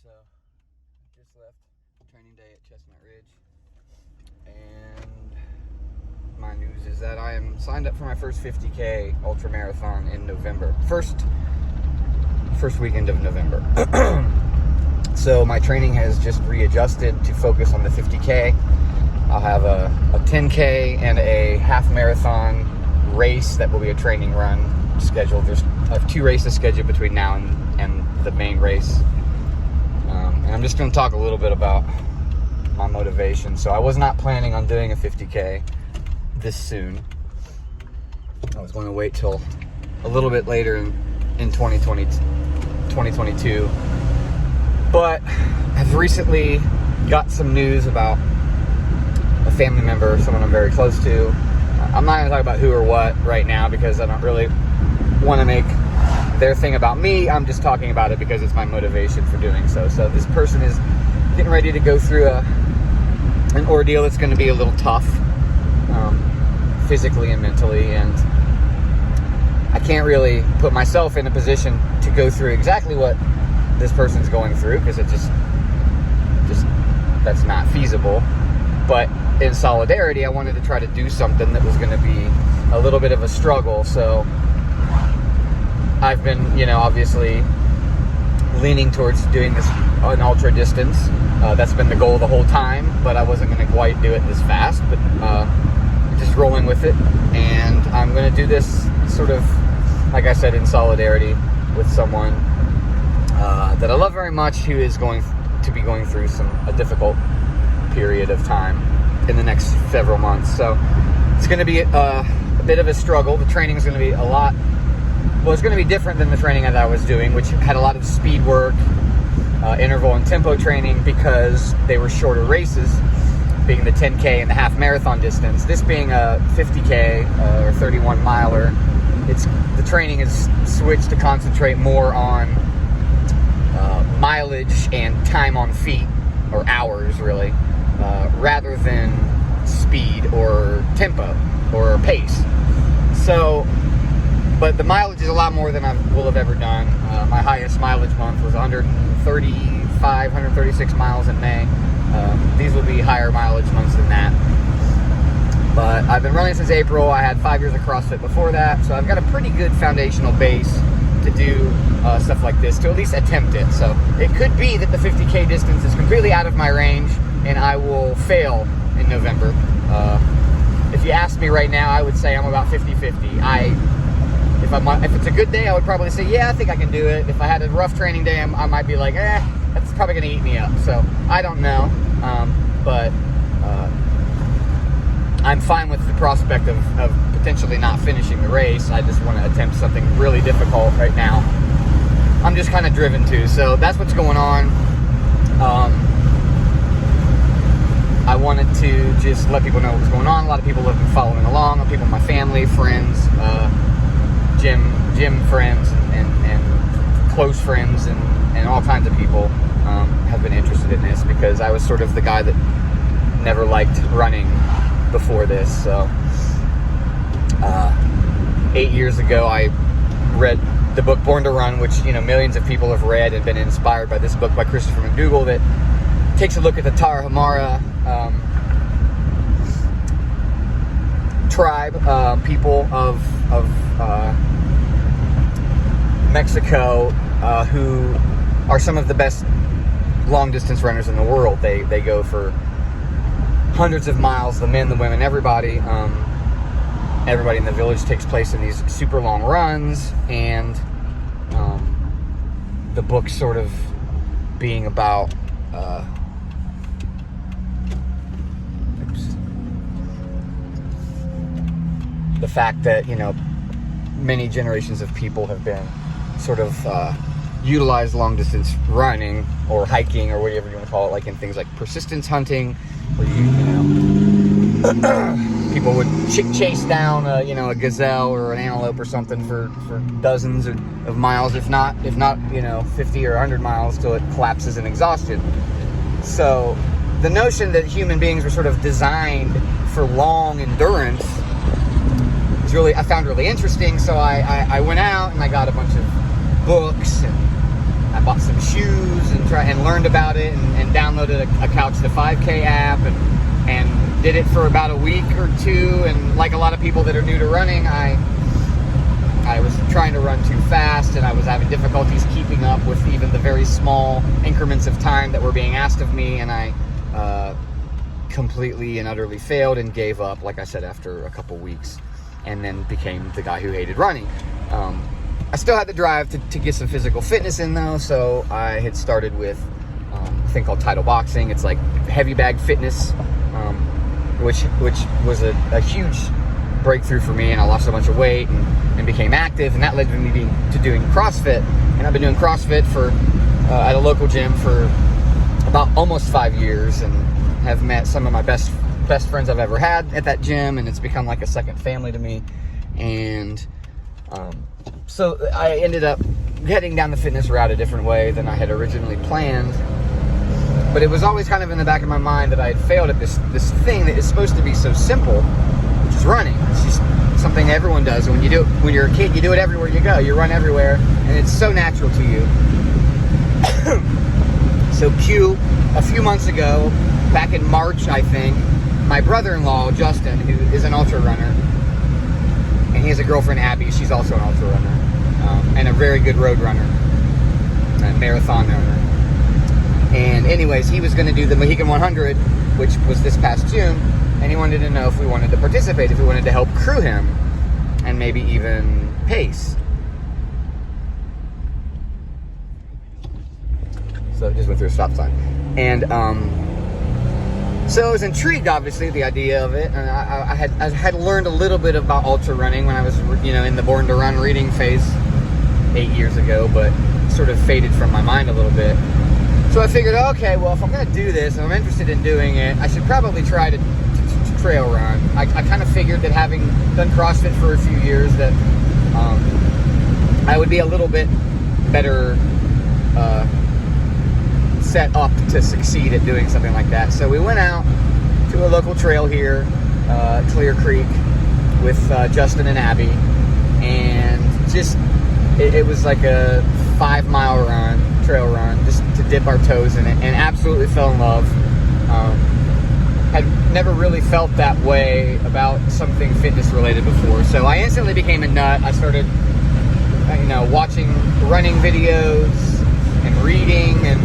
So just left training day at Chestnut Ridge, and my news is that I am signed up for my first 50K Ultramarathon in November. First weekend of November. So my training has just readjusted to focus on the 50K. I'll have a 10K and a half marathon race that will be a training run scheduled. I have 2 races scheduled between now and the main race. And I'm just going to talk a little bit about my motivation. So I was not planning on doing a 50K this soon. I was going to wait till a little bit later in 2022. But I've recently got some news about a family member, someone I'm very close to. I'm not going to talk about who or what right now because I don't really want to make their thing about me. I'm just talking about it because it's my motivation for doing so. So this person is getting ready to go through an ordeal that's going to be a little tough, physically and mentally, and I can't really put myself in a position to go through exactly what this person's going through because it just that's not feasible. But in solidarity, I wanted to try to do something that was going to be a little bit of a struggle. So I've been, obviously leaning towards doing this an ultra distance. That's been the goal the whole time, but I wasn't going to quite do it this fast, but just rolling with it. And I'm going to do this sort of, like I said, in solidarity with someone that I love very much, who is going to be going through a difficult period of time in the next several months. So it's going to be a bit of a struggle. The training is going to be it's going to be different than the training that I was doing, which had a lot of speed work, interval and tempo training, because they were shorter races, being the 10K and the half marathon distance. This being a 50K or 31 miler, the training is switched to concentrate more on mileage and time on feet, or hours really, rather than speed or tempo or pace. So, but the mileage is a lot more than I will have ever done. My highest mileage month was 136 miles in May. These will be higher mileage months than that. But I've been running since April. I had 5 years of CrossFit before that, so I've got a pretty good foundational base to do stuff like this, to at least attempt it. So it could be that the 50K distance is completely out of my range and I will fail in November. If you ask me right now, I would say I'm about 50-50. If it's a good day, I would probably say, yeah, I think I can do it. If I had a rough training day, I might be like, that's probably going to eat me up. So I don't know, but I'm fine with the prospect of potentially not finishing the race. I just want to attempt something really difficult right now. I'm just kind of driven to. So that's what's going on. I wanted to just let people know what's going on. A lot of people have been following along. A lot of people in my family, friends, gym friends, and close friends, and all kinds of people have been interested in this, because I was sort of the guy that never liked running before this. So 8 years ago, I read the book Born to Run, which millions of people have read and been inspired by this book by Christopher McDougall, that takes a look at the Tarahumara tribe, people of Mexico, who are some of the best long distance runners in the world. They go for hundreds of miles, the men, the women, everybody. Everybody in the village takes place in these super long runs, and the book sort of being about the fact that many generations of people have been sort of utilized long distance running or hiking or whatever you want to call it, like in things like persistence hunting, where people would chase down a gazelle or an antelope or something for dozens of miles, if not 50 or 100 miles, till it collapses in exhaustion. So the notion that human beings were sort of designed for long endurance I found really interesting. So I went out and I got a bunch of books, and I bought some shoes and learned about it, and downloaded a Couch to 5K app, and did it for about a week or two. And like a lot of people that are new to running, I was trying to run too fast, and I was having difficulties keeping up with even the very small increments of time that were being asked of me, and I completely and utterly failed and gave up, like I said, after a couple weeks, and then became the guy who hated running. I still had the drive to get some physical fitness in, though, so I had started with a thing called Tidal Boxing. It's like heavy bag fitness, which was a huge breakthrough for me, and I lost a bunch of weight and became active, and that led me to doing CrossFit. And I've been doing CrossFit for at a local gym for about almost 5 years, and have met some of my best friends I've ever had at that gym, and it's become like a second family to me. And so I ended up heading down the fitness route a different way than I had originally planned. But it was always kind of in the back of my mind that I had failed at this thing that is supposed to be so simple, which is running. It's just something everyone does. And when you're a kid, you do it everywhere you go. You run everywhere, and it's so natural to you. So a few months ago, back in March, I think, my brother-in-law, Justin, who is an ultra runner, and he has a girlfriend, Abby. She's also an ultra runner, and a very good road runner, a marathon runner. And anyways, he was going to do the Mohican 100, which was this past June, and he wanted to know if we wanted to participate, if we wanted to help crew him, and maybe even pace. So it just went through a stop sign. And so I was intrigued, obviously, with the idea of it, and I had learned a little bit about ultra running when I was, in the Born to Run reading phase 8 years ago, but sort of faded from my mind a little bit. So I figured, okay, well, if I'm going to do this, and I'm interested in doing it, I should probably try to trail run. I kind of figured that having done CrossFit for a few years, that I would be a little bit better set up to succeed at doing something like that. So we went out to a local trail here, Clear Creek, with Justin and Abby, and just it was like a 5-mile trail run, just to dip our toes in it, and absolutely fell in love. Had never really felt that way about something fitness related before, so I instantly became a nut. I started watching running videos and reading and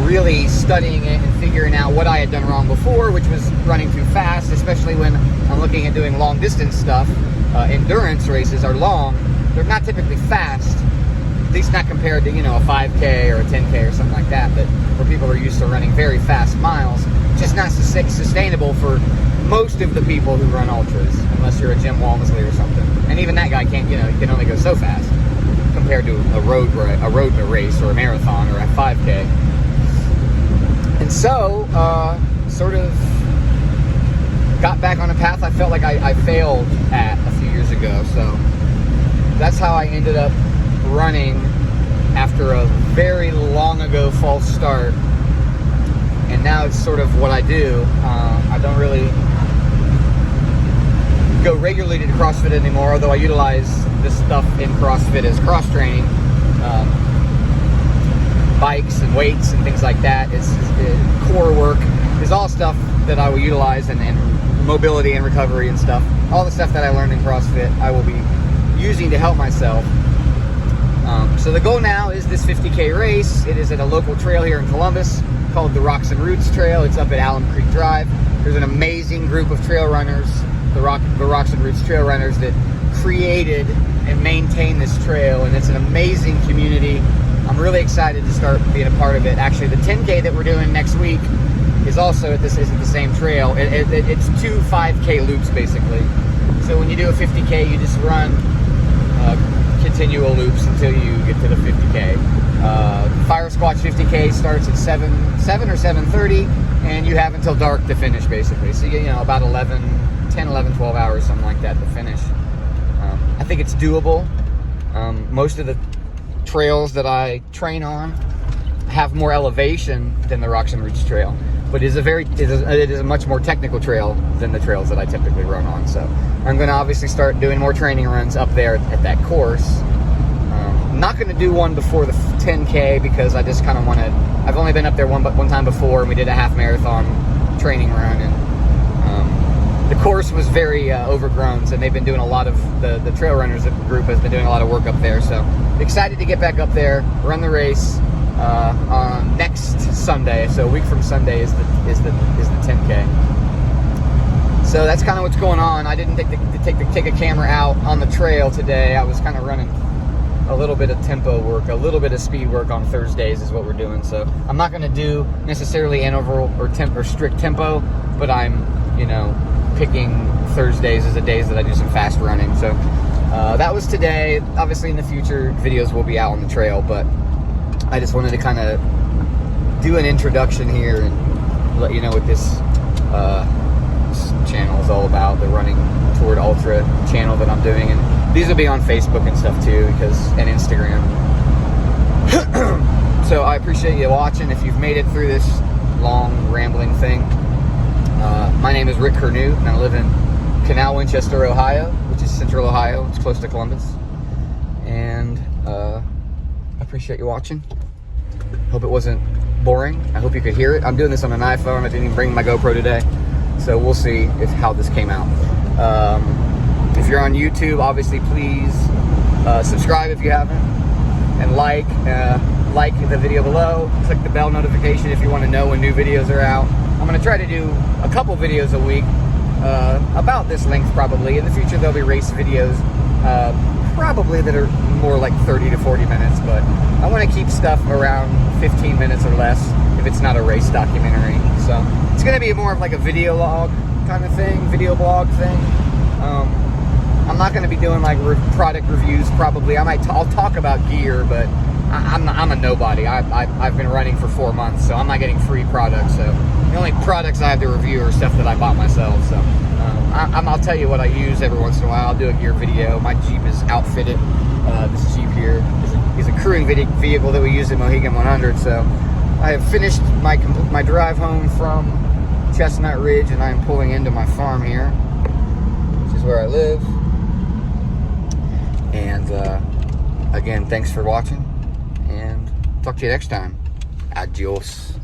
really studying it and figuring out what I had done wrong before, which was running too fast, especially when I'm looking at doing long distance stuff. Endurance races are long. They're not typically fast, at least not compared to, a 5K or a 10K or something like that, but where people are used to running very fast miles. It's just not sustainable for most of the people who run ultras, unless you're a Jim Walmsley or something. And even that guy can't, he can only go so fast compared to a road race or a marathon or a 5K. And so, sort of got back on a path I felt like I failed at a few years ago. So that's how I ended up running after a very long ago false start. And now it's sort of what I do. I don't really go regularly to CrossFit anymore, although I utilize this stuff in CrossFit as cross training. Bikes and weights and things like that. It's core work is all stuff that I will utilize, and mobility and recovery and stuff. All the stuff that I learned in CrossFit I will be using to help myself. So the goal now is this 50K race. It is at a local trail here in Columbus called the Rocks and Roots Trail. It's up at Alum Creek Drive. There's an amazing group of trail runners, the Rocks and Roots trail runners, that created and maintain this trail, and it's an amazing community. I'm really excited to start being a part of it. Actually, the 10K that we're doing next week is also at the same trail. It's 2 5K loops, basically. So when you do a 50K, you just run continual loops until you get to the 50K. Firesquatch 50K starts at 7 or 7:30, and you have until dark to finish, basically. So you get, about 10, 11, 12 hours, something like that, to finish. I think it's doable. Most of the trails that I train on have more elevation than the Rocks and Roots Trail, but it is a much more technical trail than the trails that I typically run on. So I'm going to obviously start doing more training runs up there at that course. I'm not going to do one before the 10K because I just kind of wanted. I've only been up there one time before, and we did a half marathon training run, and the course was very overgrown, and they've been doing a lot of the trail runners group has been doing a lot of work up there. So excited to get back up there, run the race on next Sunday. So a week from Sunday is the 10K. So that's kind of what's going on. I didn't take a camera out on the trail today. I was kind of running a little bit of tempo work, a little bit of speed work on Thursdays is what we're doing. So I'm not going to do necessarily interval or strict tempo, but I'm, picking Thursdays as the days that I do some fast running. So that was today. Obviously in the future, videos will be out on the trail, but I just wanted to kind of do an introduction here and let you know what this channel is all about, the Running Toward Ultra channel that I'm doing. And these will be on Facebook and stuff too, and Instagram. So I appreciate you watching. If you've made it through this long rambling thing, my name is Rick Curnew, and I live in Canal, Winchester, Ohio, which is central Ohio. It's close to Columbus. And I appreciate you watching. Hope it wasn't boring. I hope you could hear it. I'm doing this on an iPhone. I didn't even bring my GoPro today. So we'll see how this came out. If you're on YouTube, obviously please subscribe if you haven't. And like the video below. Click the bell notification if you want to know when new videos are out. I'm going to try to do a couple videos a week, about this length probably. In the future there'll be race videos, probably that are more like 30 to 40 minutes, but I want to keep stuff around 15 minutes or less if it's not a race documentary. So it's going to be more of like a video log kind of thing, video blog thing. I'm not going to be doing like product reviews probably. I'll talk about gear, but I'm a nobody. I've been running for 4 months, so I'm not getting free products. So the only products I have to review are stuff that I bought myself. So I'll tell you what I use every once in a while. I'll do a gear video. My Jeep is outfitted. This Jeep here is a crewing vehicle that we use at Mohegan 100. So I have finished my drive home from Chestnut Ridge, and I am pulling into my farm here, which is where I live. And again, thanks for watching, and talk to you next time. Adios.